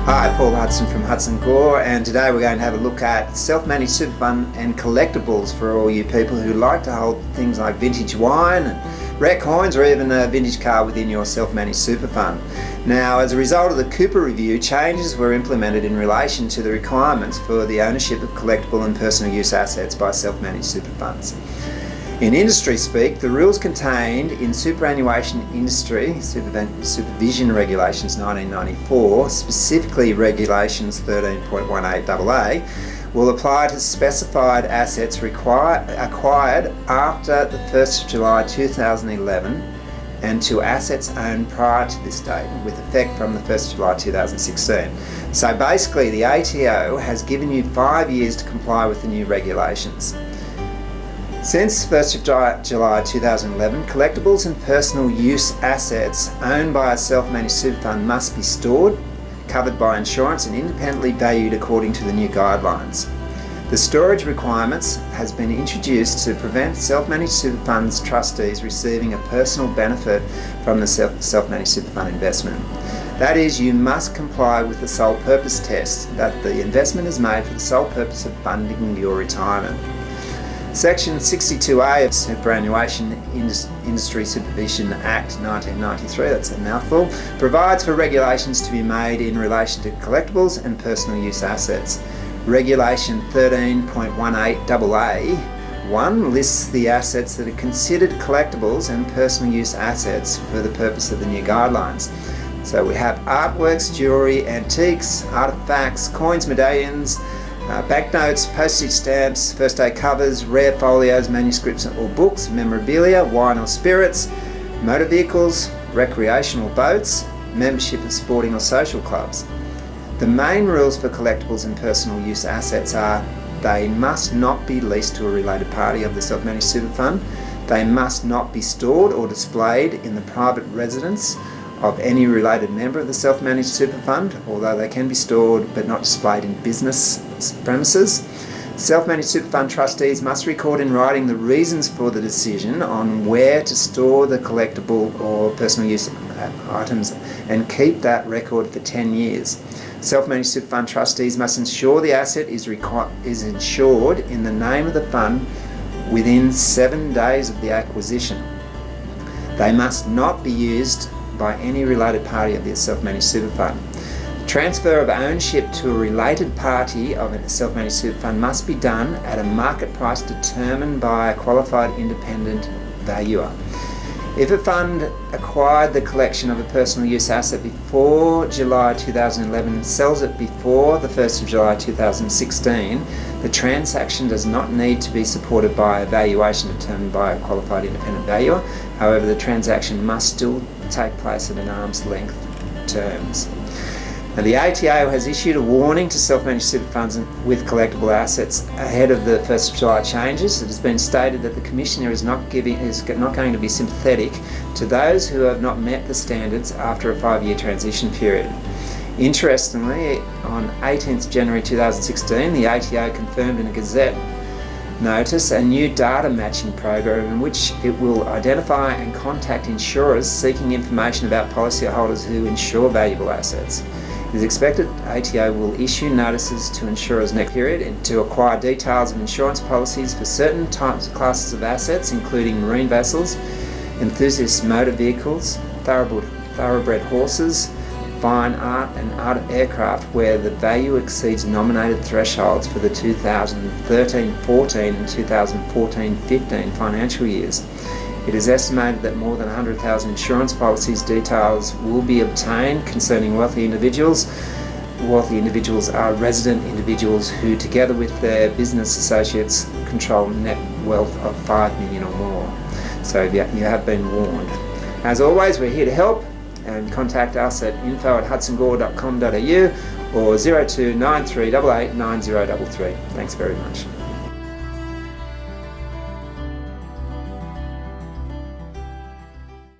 Hi, Paul Hudson from Hudson Gore, and today we're going to have a look at self-managed super fund and collectibles for all you people who like to hold things like vintage wine and rare coins, or even a vintage car within your self-managed super fund. Now, as a result of the Cooper review, changes were implemented in relation to the requirements for the ownership of collectible and personal use assets by self-managed super funds. In industry speak, the rules contained in Superannuation Industry Supervision Regulations 1994, specifically Regulations 13.18AA, will apply to specified assets acquired after the 1st of July 2011 and to assets owned prior to this date, with effect from the 1st of July 2016. So basically, the ATO has given you 5 years to comply with the new regulations. Since 1st of July 2011, collectibles and personal use assets owned by a self-managed super fund must be stored, covered by insurance and independently valued according to the new guidelines. The storage requirements has been introduced to prevent self-managed super funds trustees receiving a personal benefit from the self-managed super fund investment. That is, you must comply with the sole purpose test, that the investment is made for the sole purpose of funding your retirement. Section 62A of Superannuation Industry Supervision Act 1993, that's a mouthful, provides for regulations to be made in relation to collectibles and personal use assets. Regulation 13.18AA lists the assets that are considered collectibles and personal use assets for the purpose of the new guidelines. So we have artworks, jewellery, antiques, artefacts, coins, medallions, banknotes, postage stamps, first aid covers, rare folios, manuscripts or books, memorabilia, wine or spirits, motor vehicles, recreational boats, membership of sporting or social clubs. The main rules for collectibles and personal use assets are: they must not be leased to a related party of the self-managed super fund, they must not be stored or displayed in the private residence of any related member of the self-managed super fund, although they can be stored but not displayed in business premises. Self-managed super fund trustees must record in writing the reasons for the decision on where to store the collectible or personal use items and keep that record for 10 years. Self-managed super fund trustees must ensure the asset is insured in the name of the fund within 7 days of the acquisition. They must not be used by any related party of the self-managed super fund. Transfer of ownership to a related party of a self-managed super fund must be done at a market price determined by a qualified independent valuer. If a fund acquired the collection of a personal use asset before July 2011 and sells it before the 1st of July 2016, the transaction does not need to be supported by a valuation determined by a qualified independent valuer. However, the transaction must still take place at an arm's length terms. Now, the ATO has issued a warning to self-managed super funds with collectible assets ahead of the 1st of July changes. It has been stated that the Commissioner is not going to be sympathetic to those who have not met the standards after a 5-year transition period. Interestingly, on 18th January 2016, the ATO confirmed in a Gazette notice a new data matching program in which it will identify and contact insurers seeking information about policyholders who insure valuable assets. It is expected ATO will issue notices to insurers next period and to acquire details of insurance policies for certain classes of assets, including marine vessels, enthusiast motor vehicles, thoroughbred horses, fine art and art aircraft, where the value exceeds nominated thresholds for the 2013-14 and 2014-15 financial years. It is estimated that more than 100,000 insurance policies details will be obtained concerning wealthy individuals. Wealthy individuals are resident individuals who, together with their business associates, control net wealth of 5 million or more. So you have been warned. As always, we're here to help, and contact us at info@hudsongore.com.au or 0293889033. Thanks very much.